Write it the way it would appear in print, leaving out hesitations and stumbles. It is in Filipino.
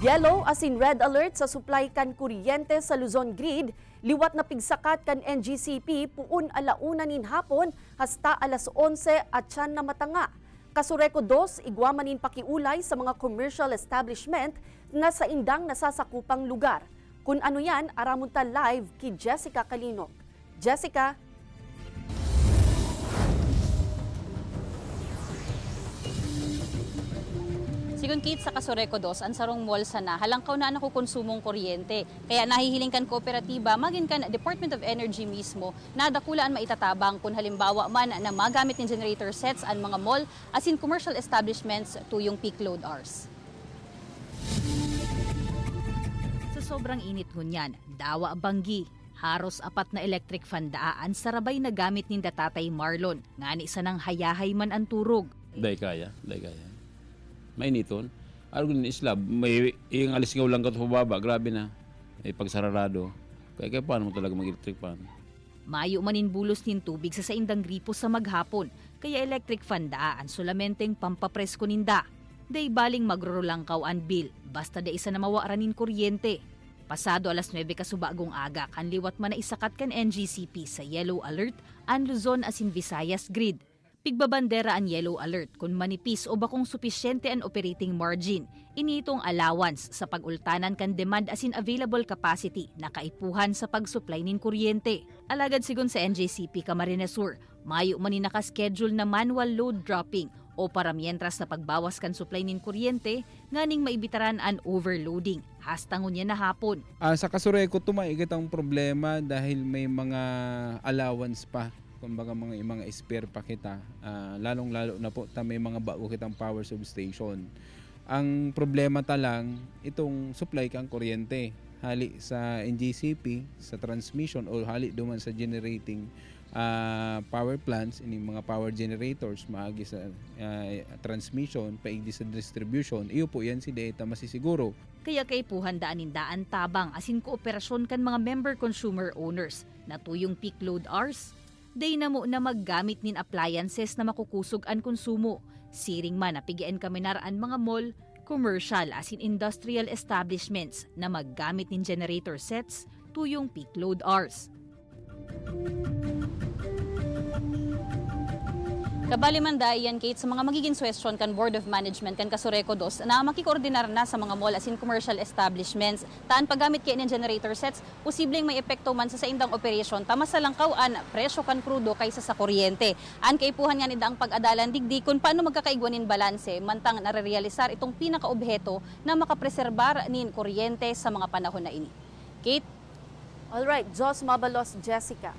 Yellow as in red alert sa supply kan kuryente sa Luzon Grid, liwat na pigsakat kan NGCP puun alauna nin hapon hasta alas 11 at tiyan na matanga. Kasureko 2, igwamanin pakiulay sa mga commercial establishment na sa indang nasasakupang lugar. Kung ano yan, aramunta live kay Jessica Calinog. Jessica? Sigun Kate sa Kasureko 2, ang sarong mall sana halangkaw na nakukonsumong kuryente. Kaya nahihiling kan kooperatiba, magin kan Department of Energy mismo, na dakulaan maitatabang kung halimbawa man na magamit ng generator sets ang mga mall as in commercial establishments tuyong peak load hours. Sa sobrang init ngunyan, dawa banggi. Haros apat na electric fan daan sarabay na gamit ni Tatay Marlon. Ngani sa nang hayahay man ang turog. Day kaya. Mainiton. Argon ni Islab, may yung alis ngaw lang ka sa baba, grabe na. May pagsararado. Kaya paano mo talaga mag-electric fan? Mayo manin bulos nin tubig sa indang gripo sa maghapon, kaya electric fan daan solamenteng pampapresko ninda. Day baling magrorolangkaw an bill, basta day isa na mawaranin kuryente. Pasado alas 9 kasubagong aga, kan liwat man na isakat kan NGCP sa yellow alert an Luzon as in Visayas Grid. Pigbabandera ang yellow alert kung manipis o bakong supisyente ang operating margin. Initong allowance sa pag-ultanan kan demand as in available capacity na kaipuhan sa pag-supply nin kuryente. Alagad sigon sa NJCP Camarines Sur, mayo man ni nakaschedule na manual load dropping o para mientras na pagbawas kan supply nin kuryente, nganing maibitaran ang overloading. Hastangon niya na hapon. Sa Kasureko tumaigit ang problema dahil may mga allowance pa. Kumbaga mga spare pa kita, lalong-lalo na po may mga bago kitang power substation. Ang problema talang itong supply kang kuryente. Hali sa NGCP, sa transmission o hali duman sa generating power plants, ini mga power generators, maagi sa transmission, paigdi sa distribution, iyo po yan si data masisiguro. Kaya kaipuhan daan tabang asin kooperasyon kan mga member consumer owners na tuyong peak load hours. Day na mo na maggamit nin appliances na makukusog ang konsumo. Siring man napigian kami naraan mga mall, commercial as in industrial establishments na maggamit nin generator sets tuyong peak load hours. Kabali man dayan, Kate, sa mga magiging suwestyon kan Board of Management kan Kasureko 2 na makikoordinar na sa mga mall as in commercial establishments. Taan paggamit kayo ng generator sets, posibleng may epekto man sa indang operasyon, tama sa langkaw an presyo kan krudo kaysa sa kuryente. An kaipuhan nga nindang pag-adalan digdi kung paano magkakaigwanin balanse, mantang narerealisar itong pinakaobheto na makapreserbar nin kuryente sa mga panahon na ini. Kate? Alright, Jos Mabalos, Jessica.